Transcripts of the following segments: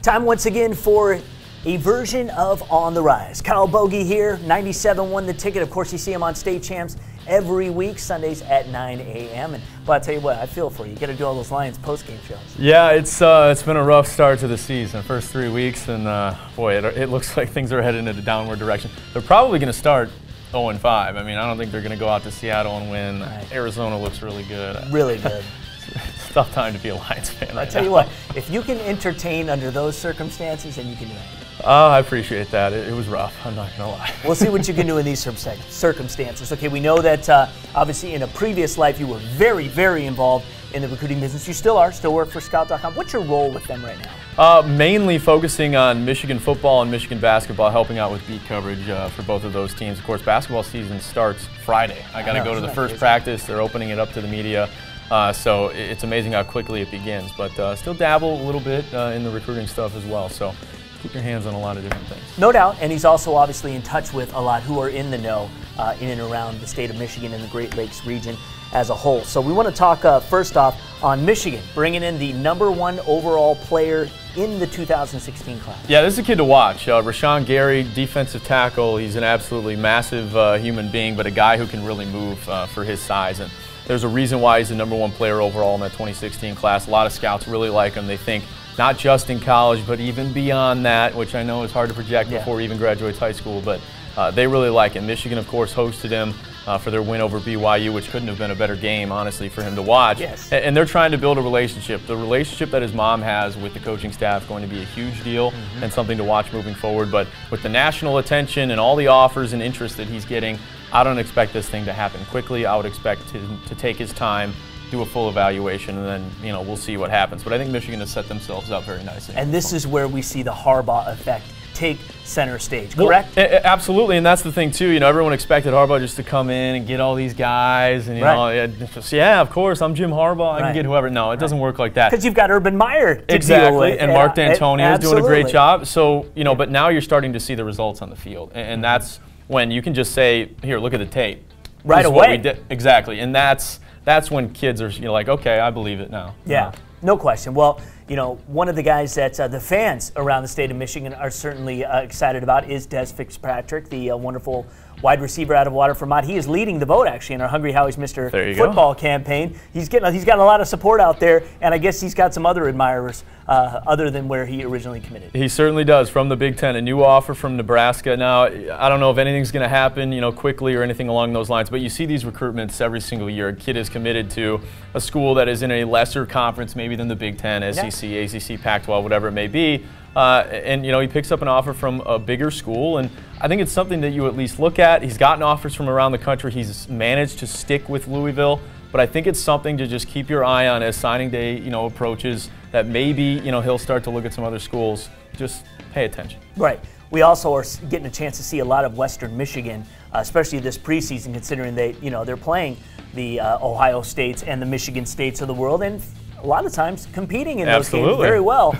Time once again for a version of On the Rise. Kyle Bogey here, 97 won the ticket. Of course, you see him on State Champs every week, Sundays at 9 a.m. But I'll tell you what, I feel for you. You got to do all those Lions post-game shows. Yeah, it's been a rough start to the season, first 3 weeks, and boy, it looks like things are headed in a downward direction. They're probably going to start 0-5. I mean, I don't think they're going to go out to Seattle and win. Right. Arizona looks really good. Really good. It's a tough time to be a Lions fan. I'll tell you what, if you can entertain under those circumstances, then you can do anything. Oh, I appreciate that. It was rough. I'm not going to lie. We'll see what you can do in these circumstances. Okay, we know that obviously in a previous life you were very, very involved in the recruiting business. You still are, still work for Scout.com. What's your role with them right now? Mainly focusing on Michigan football and Michigan basketball, helping out with beat coverage for both of those teams. Of course, basketball season starts Friday. I got to go to the first practice. They're opening it up to the media. So it's amazing how quickly it begins. But still dabble a little bit in the recruiting stuff as well. So keep your hands on a lot of different things. No doubt, and he's also obviously in touch with a lot who are in the know in and around the state of Michigan and the Great Lakes region as a whole. So we want to talk first off on Michigan, bringing in the #1 overall player in the 2016 class. Yeah, this is a kid to watch. Rashawn Gary, defensive tackle. He's an absolutely massive human being, but a guy who can really move for his size. And there's a reason why he's the #1 player overall in that 2016 class. A lot of scouts really like him. They think not just in college, but even beyond that, which I know is hard to project before he even graduates high school, but they really like him. Michigan, of course, hosted him for their win over BYU, which couldn't have been a better game, honestly, for him to watch. Yes. And they're trying to build a relationship. The relationship that his mom has with the coaching staff is going to be a huge deal and something to watch moving forward. But with the national attention and all the offers and interest that he's getting, I don't expect this thing to happen quickly. I would expect him to take his time, do a full evaluation, and then we'll see what happens. But I think Michigan has set themselves up very nicely. And this is where we see the Harbaugh effect take center stage, correct? Well, absolutely, and that's the thing too. Everyone expected Harbaugh just to come in and get all these guys, and yeah, of course, I'm Jim Harbaugh. I can get whoever. No, it doesn't work like that. Because you've got Urban Meyer to deal with, and Mark D'Antonio is doing a great job. So but now you're starting to see the results on the field, and that's when you can just say, here, look at the tape. Right away. What we did. Exactly, and that's when kids are like, okay, I believe it now. Yeah, no question. Well, one of the guys that the fans around the state of Michigan are certainly excited about is Des Fitzpatrick, the wonderful wide receiver out of Waterford Mott. He is leading the vote actually in our Hungry Howie's Mr. Football campaign. He's got a lot of support out there, and I guess he's got some other admirers other than where he originally committed. He certainly does. From the Big Ten, a new offer from Nebraska. Now, I don't know if anything's going to happen, quickly or anything along those lines, but you see these recruitments every single year. A kid is committed to a school that is in a lesser conference maybe than the Big Ten, SEC, ACC, Pac-12, whatever it may be. And he picks up an offer from a bigger school, and I think it's something that you at least look at. He's gotten offers from around the country. He's managed to stick with Louisville, but I think it's something to just keep your eye on as signing day approaches, that maybe he'll start to look at some other schools. Just pay attention. Right. We also are getting a chance to see a lot of Western Michigan, especially this preseason, considering they're playing the Ohio States and the Michigan States of the world, and a lot of times competing in those games very well.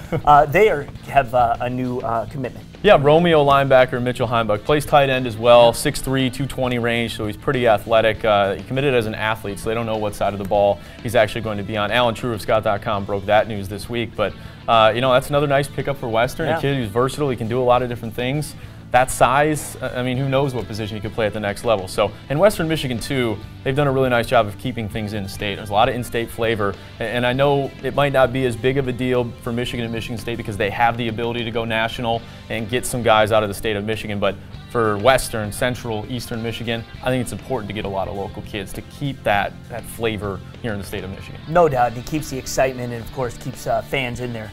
They have a new commitment. Yeah, Romeo linebacker Mitchell Heimbach plays tight end as well, 6'3", 220 range, so he's pretty athletic. He committed as an athlete, so they don't know what side of the ball he's actually going to be on. Alan True of Scout.com broke that news this week, but that's another nice pickup for Western. A kid who's versatile, he can do a lot of different things. That size, I mean, who knows what position he could play at the next level. So, in Western Michigan, too, they've done a really nice job of keeping things in-state. There's a lot of in-state flavor, and I know it might not be as big of a deal for Michigan and Michigan State because they have the ability to go national and get some guys out of the state of Michigan, but for Western, Central, Eastern Michigan, I think it's important to get a lot of local kids to keep that flavor here in the state of Michigan. No doubt, and it keeps the excitement and, of course, keeps fans in their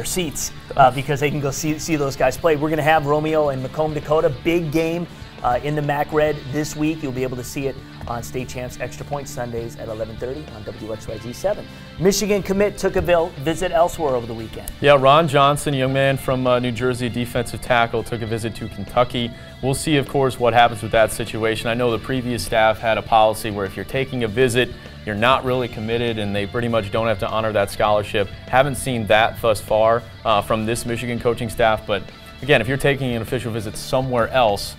seats because they can go see those guys play. We're going to have Romeo and Macomb, Dakota. Big game in the MAC Red this week. You'll be able to see it on State Champs Extra Points Sundays at 11:30 on WXYZ 7. Michigan commit took a visit elsewhere over the weekend. Yeah, Ron Johnson, a young man from New Jersey, a defensive tackle, took a visit to Kentucky. We'll see, of course, what happens with that situation. I know the previous staff had a policy where if you're taking a visit, you're not really committed, and they pretty much don't have to honor that scholarship. Haven't seen that thus far from this Michigan coaching staff, but again, if you're taking an official visit somewhere else,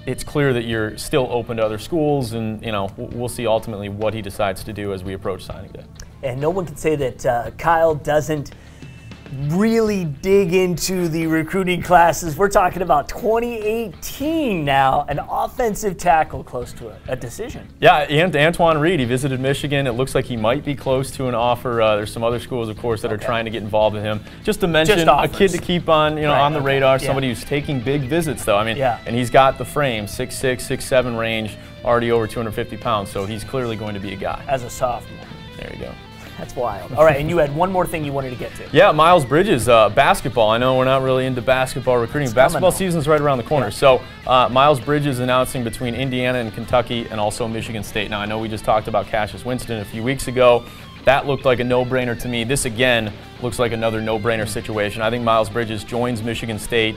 it's clear that you're still open to other schools, and we'll see ultimately what he decides to do as we approach signing day. And no one can say that Kyle doesn't really dig into the recruiting classes. We're talking about 2018 now, an offensive tackle close to a decision. Yeah, Antoine Reed, he visited Michigan. It looks like he might be close to an offer. There's some other schools, of course, that are trying to get involved with him. Just to mention, a kid to keep on, on the radar. Somebody who's taking big visits, though. I mean, and he's got the frame, 6'6", 6'7" range, already over 250 pounds. So he's clearly going to be a guy. As a sophomore. There you go. That's wild. All right, and you had one more thing you wanted to get to. Yeah, Miles Bridges, basketball. I know we're not really into basketball recruiting. Basketball season's right around the corner. So Miles Bridges announcing between Indiana and Kentucky and also Michigan State. Now, I know we just talked about Cassius Winston a few weeks ago. That looked like a no-brainer to me. This, again, looks like another no-brainer situation. I think Miles Bridges joins Michigan State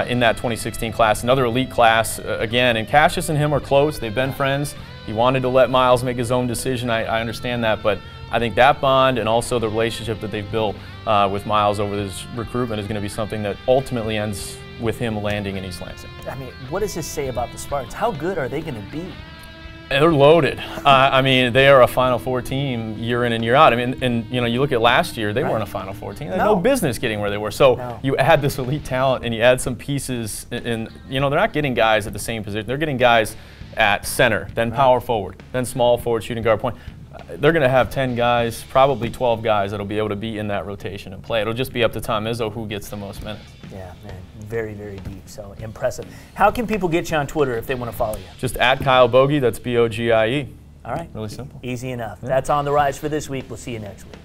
in that 2016 class, another elite class again. And Cassius and him are close. They've been friends. He wanted to let Miles make his own decision. I understand that, but I think that bond and also the relationship that they've built with Miles over this recruitment is going to be something that ultimately ends with him landing in East Lansing. I mean, what does this say about the Spartans? How good are they going to be? They're loaded. I mean, they are a Final Four team year in and year out. I mean, and you look at last year, they weren't a Final Four team. They had no business getting where they were. So you add this elite talent and you add some pieces, and they're not getting guys at the same position. They're getting guys at center, then power forward, then small forward, shooting guard, point. They're going to have 10 guys, probably 12 guys that'll be able to be in that rotation and play. It'll just be up to Tom Izzo who gets the most minutes. Yeah, man, very, very deep, so impressive. How can people get you on Twitter if they want to follow you? Just at Kyle Bogie, that's Bogie. All right. Really simple. Easy enough. Yeah. That's On the Rise for this week. We'll see you next week.